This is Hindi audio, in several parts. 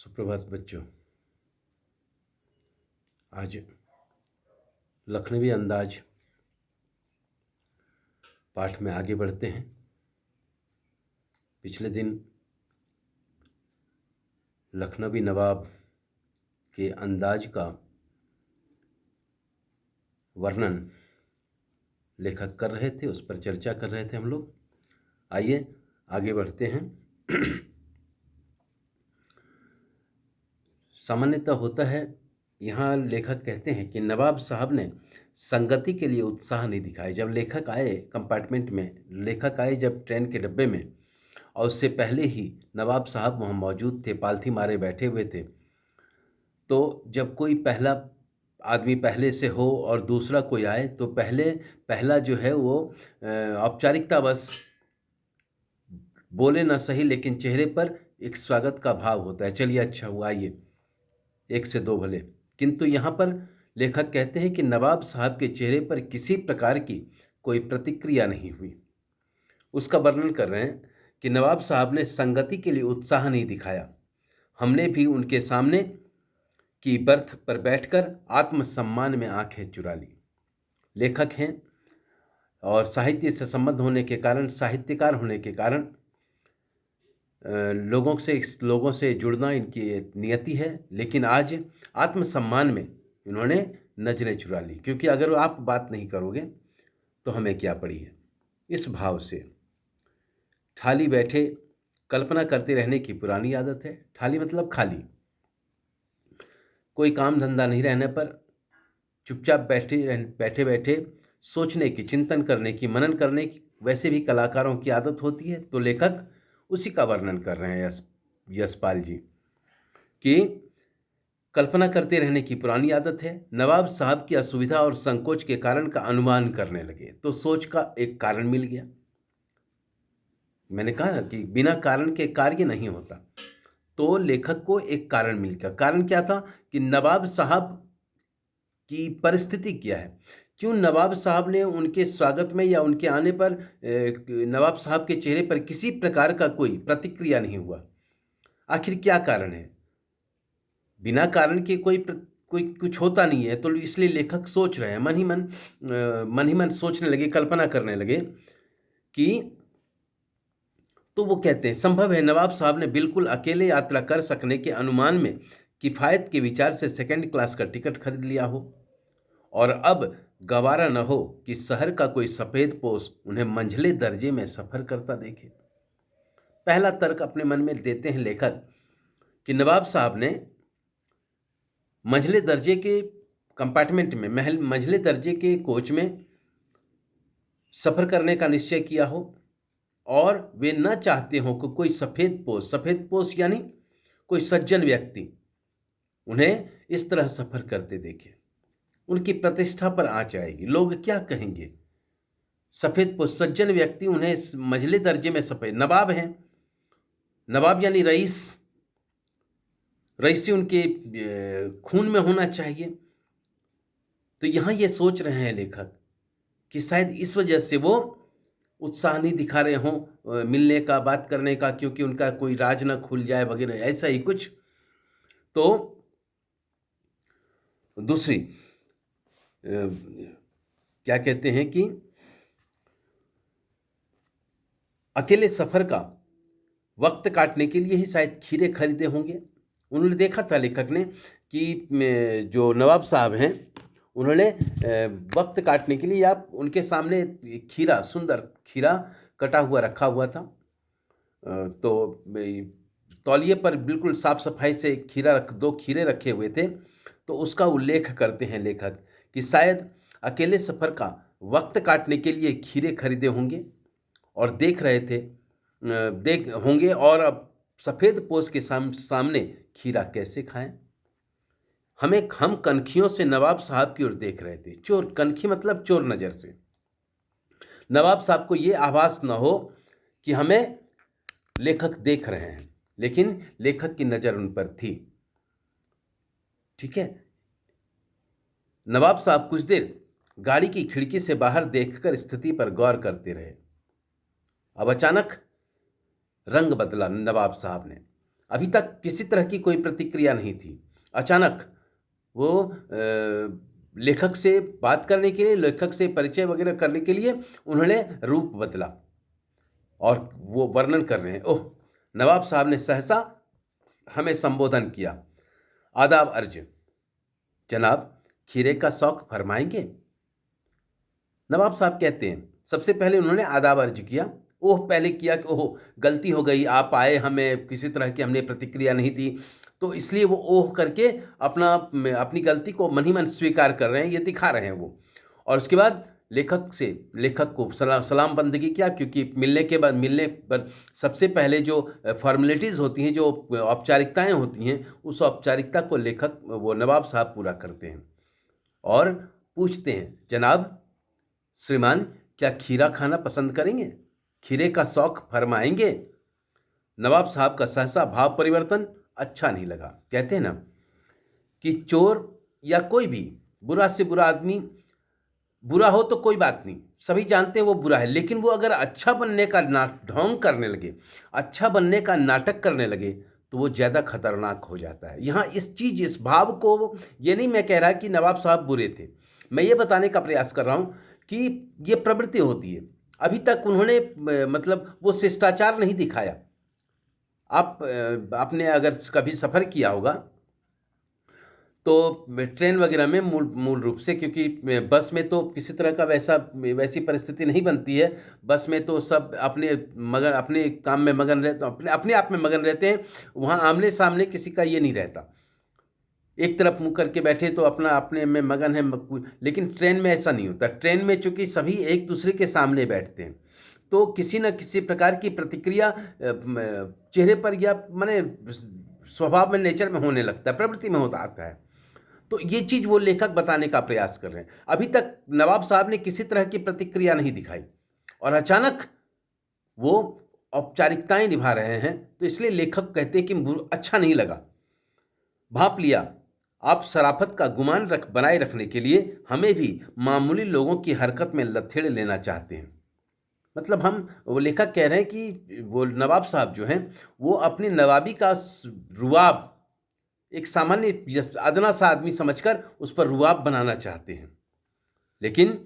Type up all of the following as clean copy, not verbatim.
सुप्रभात बच्चों। आज लखनवी अंदाज पाठ में आगे बढ़ते हैं। पिछले दिन लखनवी नवाब के अंदाज का वर्णन लेखक कर रहे थे, उस पर चर्चा कर रहे थे हम लोग। आइए आगे बढ़ते हैं। सामान्यतः होता है, यहाँ लेखक कहते हैं कि नवाब साहब ने संगति के लिए उत्साह नहीं दिखाया। जब लेखक आए कंपार्टमेंट में, लेखक आए जब ट्रेन के डब्बे में, और उससे पहले ही नवाब साहब वहाँ मौजूद थे, पालथी मारे बैठे हुए थे। तो जब कोई पहला आदमी पहले से हो और दूसरा कोई आए तो पहला जो है वो औपचारिकता बस बोले ना सही, लेकिन चेहरे पर एक स्वागत का भाव होता है। चलिए अच्छा हुआ, आइए, एक से दो भले। किंतु यहाँ पर लेखक कहते हैं कि नवाब साहब के चेहरे पर किसी प्रकार की कोई प्रतिक्रिया नहीं हुई। उसका वर्णन कर रहे हैं कि नवाब साहब ने संगति के लिए उत्साह नहीं दिखाया। हमने भी उनके सामने की बर्थ पर बैठकर आत्मसम्मान में आंखें चुरा ली। लेखक हैं और साहित्य से संबंध होने के कारण, साहित्यकार होने के कारण लोगों से जुड़ना इनकी नियति है। लेकिन आज आत्मसम्मान में इन्होंने नजरें चुरा ली, क्योंकि अगर आप बात नहीं करोगे तो हमें क्या पड़ी है। इस भाव से ठाली बैठे कल्पना करते रहने की पुरानी आदत है। ठाली मतलब खाली, कोई काम धंधा नहीं रहने पर चुपचाप बैठे बैठे सोचने की, चिंतन करने की, मनन करने की वैसे भी कलाकारों की आदत होती है। तो लेखक उसी का वर्णन कर रहे हैं यशपाल जी कि कल्पना करते रहने की पुरानी आदत है। नवाब साहब की असुविधा और संकोच के कारण का अनुमान करने लगे तो सोच का एक कारण मिल गया। मैंने कहा ना कि बिना कारण के कार्य नहीं होता, तो लेखक को एक कारण मिल गया। कारण क्या था कि नवाब साहब की परिस्थिति क्या है, क्यों नवाब साहब ने उनके स्वागत में या उनके आने पर नवाब साहब के चेहरे पर किसी प्रकार का कोई प्रतिक्रिया नहीं हुआ। आखिर क्या कारण है? बिना कारण के कोई कुछ होता नहीं है। तो इसलिए लेखक सोच रहे हैं, मन ही मन सोचने लगे, कल्पना करने लगे कि, तो वो कहते हैं संभव है नवाब साहब ने बिल्कुल अकेले यात्रा कर सकने के अनुमान में किफ़ायत के विचार से सेकंड क्लास का टिकट खरीद लिया हो, और अब गवारा न हो कि शहर का कोई सफेद पोश उन्हें मंझले दर्जे में सफर करता देखे। पहला तर्क अपने मन में देते हैं लेखक कि नवाब साहब ने मंझले दर्जे के कंपार्टमेंट में, मंझले दर्जे के कोच में सफर करने का निश्चय किया हो, और वे न चाहते हो कि कोई सफेद पोश यानी कोई सज्जन व्यक्ति उन्हें इस तरह सफर करते देखे। उनकी प्रतिष्ठा पर आंच आएगी, लोग क्या कहेंगे। सफेद पोश सज्जन व्यक्ति उन्हें मंझले दर्जे में सफेद, नवाब हैं, नवाब यानी रईसी उनके खून में होना चाहिए। तो यहाँ ये सोच रहे हैं लेखक कि शायद इस वजह से वो उत्साह नहीं दिखा रहे हों मिलने का, बात करने का, क्योंकि उनका कोई राज ना खुल जाए वगैरह, ऐसा ही कुछ। तो दूसरी क्या कहते हैं कि अकेले सफर का वक्त काटने के लिए ही शायद खीरे खरीदे होंगे। उन्होंने देखा था लेखक ने कि जो नवाब साहब हैं उन्होंने वक्त काटने के लिए, आप उनके सामने खीरा, सुंदर खीरा कटा हुआ रखा हुआ था। तो तौलिए पर बिल्कुल साफ सफाई से दो खीरे रखे हुए थे। तो उसका उल्लेख करते हैं लेखक कि शायद अकेले सफर का वक्त काटने के लिए खीरे खरीदे होंगे और देख होंगे, और अब सफ़ेद पोश के सामने खीरा कैसे खाएं। हम कनखियों से नवाब साहब की ओर देख रहे थे। चोर, कनखी मतलब चोर नज़र से। नवाब साहब को ये आभास न हो कि हमें लेखक देख रहे हैं, लेकिन लेखक की नज़र उन पर थी। ठीक है। नवाब साहब कुछ देर गाड़ी की खिड़की से बाहर देखकर स्थिति पर गौर करते रहे। अब अचानक रंग बदला नवाब साहब ने। अभी तक किसी तरह की कोई प्रतिक्रिया नहीं थी। अचानक वो लेखक से बात करने के लिए, लेखक से परिचय वगैरह करने के लिए उन्होंने रूप बदला और वो वर्णन कर रहे हैं। ओह! नवाब साहब ने सहसा हमें संबोधन किया। आदाब अर्ज, जनाब खीरे का शौक फरमाएंगे? नवाब साहब कहते हैं, सबसे पहले उन्होंने आदाब अर्ज किया। ओह पहले किया कि ओह गलती हो गई, आप आए, हमें किसी तरह की हमने प्रतिक्रिया नहीं दी, तो इसलिए वो ओह करके अपनी गलती को मन ही मन स्वीकार कर रहे हैं, ये दिखा रहे हैं वो। और उसके बाद लेखक को सलाम बंदगी किया, क्योंकि मिलने पर सबसे पहले जो फॉर्मेलिटीज़ होती हैं, जो औपचारिकताएं होती हैं, उस औपचारिकता को वो नवाब साहब पूरा करते हैं और पूछते हैं, जनाब श्रीमान क्या खीरा खाना पसंद करेंगे? खीरे का शौक फरमाएंगे? नवाब साहब का सहसा भाव परिवर्तन अच्छा नहीं लगा। कहते हैं ना कि चोर या कोई भी बुरा से बुरा आदमी, बुरा हो तो कोई बात नहीं, सभी जानते हैं वो बुरा है, लेकिन वो अगर अच्छा बनने का ढोंग करने लगे, अच्छा बनने का नाटक करने लगे, तो वो ज़्यादा खतरनाक हो जाता है। यहाँ इस भाव को, ये नहीं मैं कह रहा कि नवाब साहब बुरे थे, मैं ये बताने का प्रयास कर रहा हूँ कि ये प्रवृत्ति होती है। अभी तक उन्होंने मतलब वो शिष्टाचार नहीं दिखाया। आपने अगर कभी सफ़र किया होगा तो ट्रेन वगैरह में मूल रूप से, क्योंकि बस में तो किसी तरह का वैसी परिस्थिति नहीं बनती है। बस में तो सब अपने काम में मगन रहते, अपने आप में मगन रहते हैं। वहाँ आमने सामने किसी का ये नहीं रहता, एक तरफ मुँह करके बैठे तो अपने में मगन है। लेकिन ट्रेन में ऐसा नहीं होता। ट्रेन में चूँकि सभी एक दूसरे के सामने बैठते हैं, तो किसी न किसी प्रकार की प्रतिक्रिया चेहरे पर या माने स्वभाव में, नेचर में होने लगता है, प्रवृत्ति में होता आता है। तो ये चीज़ वो लेखक बताने का प्रयास कर रहे हैं। अभी तक नवाब साहब ने किसी तरह की प्रतिक्रिया नहीं दिखाई और अचानक वो औपचारिकताएं निभा रहे हैं, तो इसलिए लेखक कहते हैं कि अच्छा नहीं लगा। भाप लिया, आप शराफत का गुमान बनाए रखने के लिए हमें भी मामूली लोगों की हरकत में लथेड़ लेना चाहते हैं। मतलब वो लेखक कह रहे हैं कि वो नवाब साहब जो हैं, वो अपनी नवाबी का रुआब एक सामान्य अदना सा आदमी समझकर उस पर रुआब बनाना चाहते हैं। लेकिन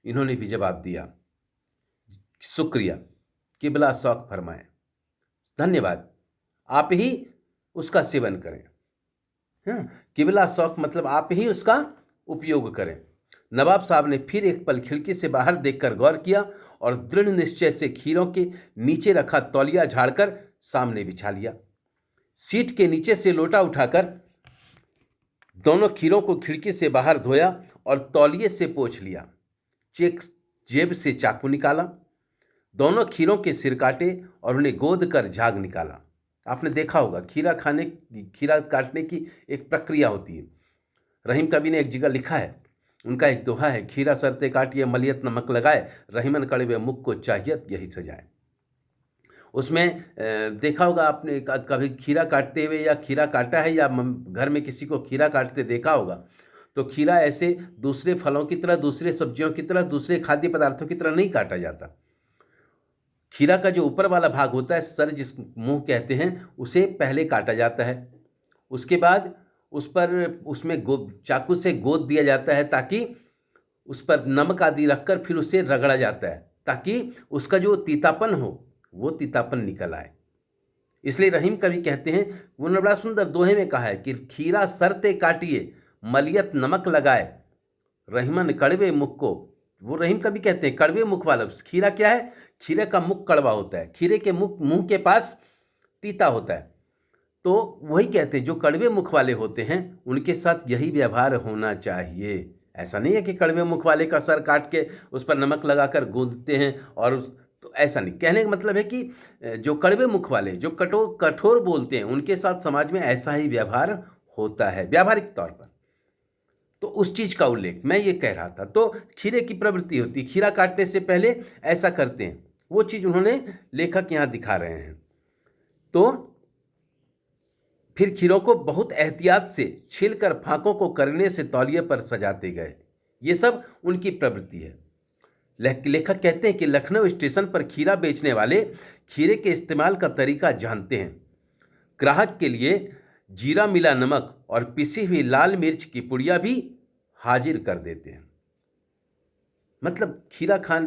इन्होंने भी जवाब दिया, शुक्रिया, किबला शौक फरमाएं, धन्यवाद, आप ही उसका सेवन करें। हाँ, किबला शौक मतलब आप ही उसका उपयोग करें। नवाब साहब ने फिर एक पल खिड़की से बाहर देखकर गौर किया और दृढ़ निश्चय से खीरों के नीचे रखा तौलिया झाड़कर सामने बिछा लिया। सीट के नीचे से लोटा उठाकर दोनों खीरों को खिड़की से बाहर धोया और तौलिए से पोंछ लिया। जेब से चाकू निकाला, दोनों खीरों के सिर काटे और उन्हें गोद कर झाग निकाला। आपने देखा होगा खीरा काटने की एक प्रक्रिया होती है। रहीम कवि ने एक जगह लिखा है, उनका एक दोहा है, खीरा सरते काटिए मलियत नमक लगाए, रहीमन कड़वे मुख को चाहियत यही सजाए। उसमें देखा होगा आपने, कभी खीरा काटते हुए या खीरा काटा है या घर में किसी को खीरा काटते देखा होगा, तो खीरा ऐसे दूसरे फलों की तरह, दूसरे सब्जियों की तरह, दूसरे खाद्य पदार्थों की तरह नहीं काटा जाता। खीरा का जो ऊपर वाला भाग होता है, सर जिस मुंह कहते हैं, उसे पहले काटा जाता है। उसके बाद उसमें चाकू से गोद दिया जाता है ताकि उस पर नमक आदि रखकर फिर उसे रगड़ा जाता है, ताकि उसका जो तीतापन हो वो तीतापन निकल आए। इसलिए रहीम कवि कहते हैं, उन्होंने बड़ा सुंदर दोहे में कहा है कि खीरा सरते काटिए मलियत नमक लगाए, रहीमन कड़वे मुख को। वो रहीम कवि कहते हैं कड़वे मुख वाला। खीरा क्या है? खीरे का मुख कड़वा होता है, खीरे के मुंह के पास तीता होता है। तो वही कहते हैं जो कड़वे मुख वाले होते हैं उनके साथ यही व्यवहार होना चाहिए। ऐसा नहीं है कि कड़वे मुख वाले का सर काट के उस पर नमक लगाकर गूंदते हैं और तो ऐसा नहीं। कहने का मतलब है कि जो कड़वे मुख वाले, जो कठोर बोलते हैं, उनके साथ समाज में ऐसा ही व्यवहार होता है व्यावहारिक तौर पर। तो उस चीज़ का उल्लेख मैं ये कह रहा था। तो खीरे की प्रवृत्ति होती है, खीरा काटने से पहले ऐसा करते हैं, वो चीज़ उन्होंने लेखक यहाँ दिखा रहे हैं। तो फिर खीरों को बहुत एहतियात से छीलकर फांकों को करने से तौलिए पर सजाते गए। ये सब उनकी प्रवृत्ति है। लेखक कहते हैं कि लखनऊ स्टेशन पर खीरा बेचने वाले खीरे के इस्तेमाल का तरीका जानते हैं। ग्राहक के लिए जीरा मिला नमक और पिसी हुई लाल मिर्च की पुड़िया भी हाजिर कर देते हैं। मतलब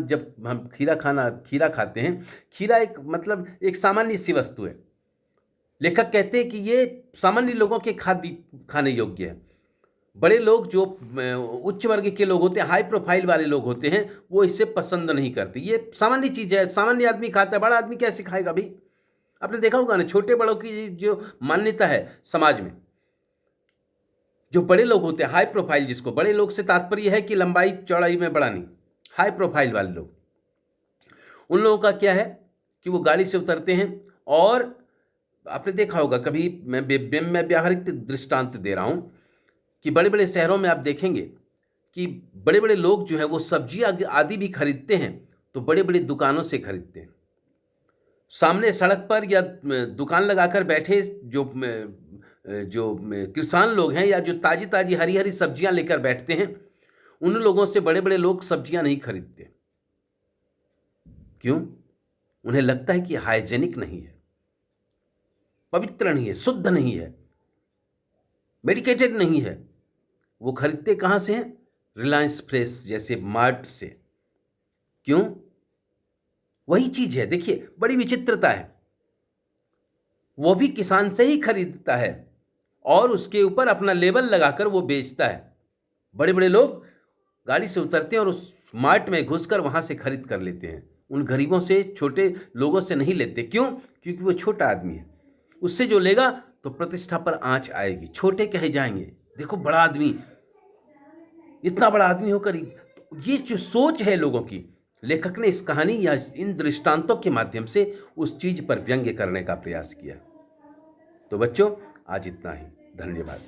जब हम खीरा खाते हैं, खीरा एक मतलब एक सामान्य सी वस्तु है। लेखक कहते हैं कि ये सामान्य लोगों के खाने योग्य है। बड़े लोग जो उच्च वर्ग के लोग होते हैं, हाई प्रोफाइल वाले लोग होते हैं, वो इसे पसंद नहीं करते। ये सामान्य चीज़ है, सामान्य आदमी खाता है, बड़ा आदमी कैसे खाएगा भाई? आपने देखा होगा ना, छोटे बड़ों की जो मान्यता है समाज में, जो बड़े लोग होते हैं, हाई प्रोफाइल, जिसको बड़े लोग से तात्पर्य है कि लंबाई चौड़ाई में बड़ा नहीं, हाई प्रोफाइल वाले लोग, उन लोगों का क्या है कि वो गाड़ी से उतरते हैं और आपने देखा होगा कभी, मैं व्यावहारिक दृष्टांत दे रहा हूँ कि बड़े बड़े शहरों में आप देखेंगे कि बड़े बड़े लोग जो है वो सब्जियाँ आदि भी खरीदते हैं तो बड़े बड़े दुकानों से खरीदते हैं। सामने सड़क पर या दुकान लगाकर बैठे जो किसान लोग हैं या जो ताजी ताजी हरी हरी सब्जियां लेकर बैठते हैं, उन लोगों से बड़े बड़े लोग सब्जियां नहीं खरीदते। क्यों? उन्हें लगता है कि हाइजेनिक नहीं है, पवित्र नहीं है, शुद्ध नहीं है, मेडिकेटेड नहीं है। वो खरीदते कहाँ से हैं? रिलायंस फ्रेश जैसे मार्ट से। क्यों? वही चीज है। देखिए, बड़ी विचित्रता है। वो भी किसान से ही खरीदता है और उसके ऊपर अपना लेबल लगाकर वो बेचता है। बड़े बड़े लोग गाड़ी से उतरते हैं और उस मार्ट में घुसकर वहां से खरीद कर लेते हैं। उन गरीबों से, छोटे लोगों से नहीं लेते। क्यों? क्योंकि वो छोटा आदमी है, उससे जो लेगा तो प्रतिष्ठा पर आंच आएगी, छोटे कहे जाएंगे, देखो बड़ा आदमी, इतना बड़ा आदमी होकर। ये जो सोच है लोगों की, लेखक ने इस कहानी या इन दृष्टांतों के माध्यम से उस चीज पर व्यंग्य करने का प्रयास किया। तो बच्चों, आज इतना ही। धन्यवाद।